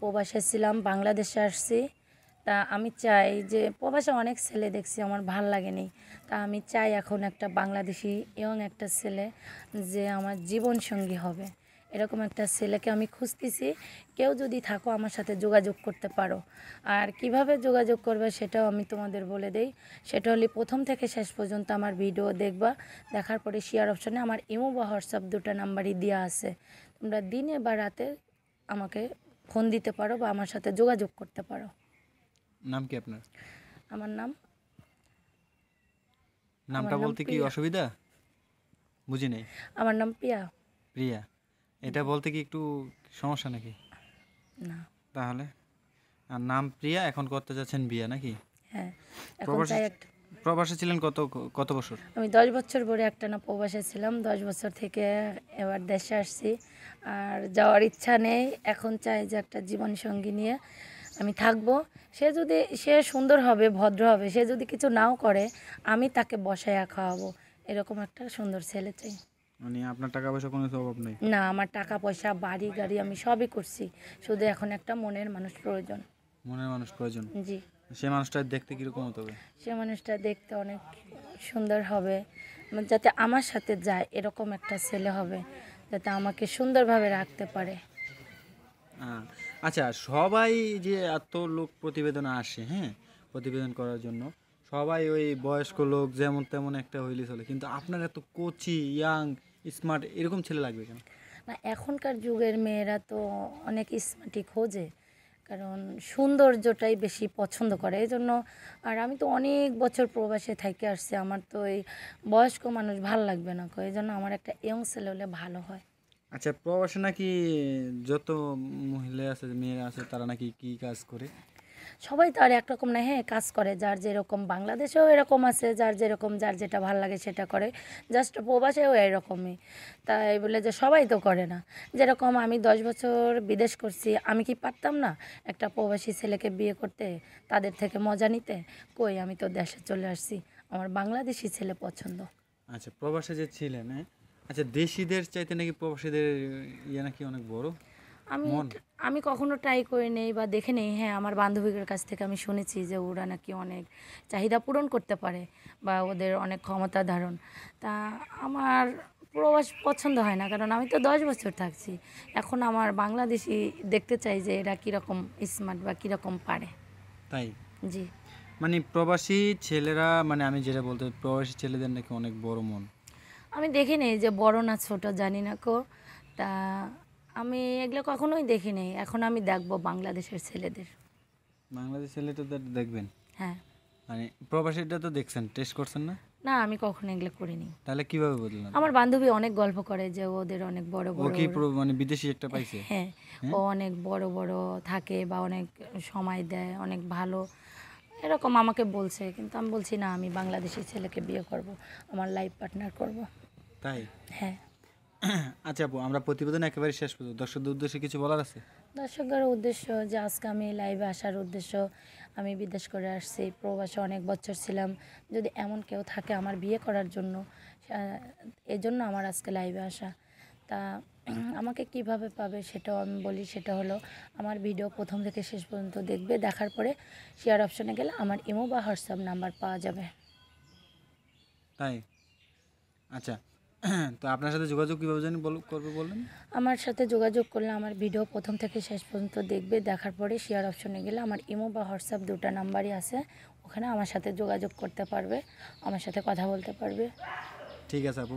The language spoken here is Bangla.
প্রবাসে ছিলাম, বাংলাদেশে আসছি। তা আমি চাই যে প্রবাসে অনেক ছেলে দেখছি, আমার ভাল লাগেনি। তা আমি চাই এখন একটা বাংলাদেশি ইয়ং একটা ছেলে যে আমার জীবনসঙ্গী হবে, এরকম একটা ছেলেকে আমি খুঁজতেছি। কেউ যদি থাকো আমার সাথে যোগাযোগ করতে পারো। আর কিভাবে যোগাযোগ করবে সেটাও আমি তোমাদের বলে দেই। সেটা হলে প্রথম থেকে শেষ পর্যন্ত আমার ভিডিও দেখবা, দেখার পরে শেয়ার অপশনে আমার ইমো বা হোয়াটসঅ্যাপ দুটো নাম্বারই দেওয়া আছে। তোমরা দিনে বা রাতে আমাকে ফোন দিতে পারো বা আমার সাথে যোগাযোগ করতে পারো। নাম কি আপনার? আমার নাম নামটা বলতে কি প্রিয়া। অসুবিধা? বুঝি নাই। আমার নাম প্রিয়া। প্রিয়া, এটা বলতে কি একটু সমস্যা নাকি? না। তাহলে আর নাম প্রিয়া, এখন করতে যাচ্ছেন বিয়ে নাকি? হ্যাঁ, এখন প্রবাসে চাই একটা। প্রবাসে ছিলেন কত কত বছর? আমি 10 বছর পরে একটানা প্রবাসে ছিলাম, 10 বছর থেকে এবার দেশে আসছি। আর যাওয়ার ইচ্ছা নেই, এখন চাই যে একটা জীবনসঙ্গী নিয়ে আমি থাকবো। সে সুন্দর হবে, ভদ্র হবে, সে যদি কিছু নাও করে আমি তাকে বসায়া খাওয়াবো, এরকম একটা সুন্দর ছেলে চাই। মানে আপনার টাকা পয়সা কোনো কিছু অভাব নেই? না, আমার টাকা পয়সা, বাড়ি গাড়ি আমি সবই করছি, শুধু এখন একটা মনের মানুষ প্রয়োজন। মনের মানুষ প্রয়োজন? জি। সে মানুষটা দেখতে কিরকম হতে হবে? সে মানুষটা দেখতে অনেক সুন্দর হবে, যাতে আমার সাথে যায় এরকম একটা ছেলে হবে, যাতে আমাকে সুন্দরভাবে রাখতে পারে। আচ্ছা, সবাই যে এত লোক প্রতিবেদন আসে, হ্যাঁ, প্রতিবেদন করার জন্য সবাই ওই বয়স্ক লোক যেমন তেমন একটা হইলে চলে, কিন্তু আপনার এত কোচি, ইয়াং, স্মার্ট এরকম ছেলে লাগবে কেন? না, এখনকার যুগের মেয়েরা তো অনেক স্মার্টই খোঁজে, কারণ সৌন্দর্যটাই বেশি পছন্দ করে এই জন্য। আর আমি তো অনেক বছর প্রবাসে থেকে আসছি, আমার তো এই বয়স্ক মানুষ ভাল লাগবে না, এই জন্য আমার একটা ইয়ং ছেলে হলে ভালো হয়। আচ্ছা, প্রবাসে নাকি যত মহিলা আছে, মেয়েরা আছে, তারা নাকি কি কাজ করে? সবাই তো আর একরকম না, হ্যাঁ কাজ করে, যার যেরকম, বাংলাদেশেও এরকম আছে, যার যেরকম, যার যেটা ভাল লাগে সেটা করে। জাস্ট প্রবাসেও এরকমই, তাই বলে যে সবাই তো করে না। যেরকম আমি 10 বছর বিদেশ করছি, আমি কি পারতাম না একটা প্রবাসী ছেলেকে বিয়ে করতে, তাদের থেকে মজা নিতে? কই, আমি তো দেশে চলে আসছি, আমার বাংলাদেশি ছেলে পছন্দ। আচ্ছা, প্রবাসে যে ছিলেন, হ্যাঁ, আচ্ছা, দেশিদের চাইতে নাকি প্রবাসীদের ইয়ে নাকি অনেক বড় আমি মন? আমি কখনো ট্রাই করে নেই বা দেখে নেই। হ্যাঁ, আমার বান্ধবীদের কাছ থেকে আমি শুনেছি যে ওরা নাকি অনেক চাহিদা পূরণ করতে পারে বা ওদের অনেক ক্ষমতা ধারণ। তা আমার প্রবাস পছন্দ হয় না, কারণ আমি তো 10 বছর থাকছি। এখন আমার বাংলাদেশি দেখতে চাই যে এরা কীরকম স্মার্ট বা কীরকম পারে। তাই? জি। মানে প্রবাসী ছেলেরা, মানে আমি যেটা বলতে, প্রবাসী ছেলেদের নাকি অনেক বড় মন। আমি দেখি নেই যে বড় না ছোট, জানি না কো। তা আমি এগুলো কখনোই দেখি নেই, এখন আমি দেখবো বাংলাদেশের ছেলেদের। বাংলাদেশ ছেলেটা তো দেখবেন? হ্যাঁ। মানে প্রবাসীটা তো দেখছেন, টেস্ট করছেন না? না, আমি কখনো এগুলো করিনি। তাহলে কিভাবে বললেন? আমার বান্ধবী অনেক গল্প করে যে ওদের অনেক বড় ও বড়। কি মানে বিদেশি একটা পাইছে? হ্যাঁ, হ্যাঁ? ও অনেক বড় বড় থাকে বা অনেক সময় দেয়, অনেক ভালো, এরকম আমাকে বলছে। কিন্তু আমি বলছি না, আমি বাংলাদেশি ছেলেকে বিয়ে করব, আমার লাইফ পার্টনার করব। তাই? হ্যাঁ। আচ্ছা আপু, আমরা প্রতিবেদন একেবারে শেষ পর্যন্ত দর্শকদের উদ্দেশ্যে কিছু বলার আছে? দর্শকদের উদ্দেশ্য যে আজকে আমি লাইভে আসার উদ্দেশ্য, আমি বিদেশ করে আসছি, প্রবাসে অনেক বছর ছিলাম। যদি এমন কেউ থাকে আমার বিয়ে করার জন্য, এজন্য আমার আজকে লাইভে আসা। তা আমাকে কিভাবে পাবে সেটাও আমি বলি, সেটা হলো আমার ভিডিও প্রথম থেকে শেষ পর্যন্ত দেখবে, দেখার পরে শেয়ার অপশনে গেলে আমার ইমো বা হোয়াটসঅ্যাপ নাম্বার পাওয়া যাবে। তাই? আচ্ছা, তো আপনার সাথে যোগাযোগ কীভাবে জানি করবে বললেন? আমার সাথে যোগাযোগ করলে আমার ভিডিও প্রথম থেকে শেষ পর্যন্ত দেখবে, দেখার পরে শেয়ার অপশনে গেলে আমার ইমো বা হোয়াটসঅ্যাপ দুটো নাম্বারই আছে, ওখানে আমার সাথে যোগাযোগ করতে পারবে, আমার সাথে কথা বলতে পারবে। ঠিক আছে আপু।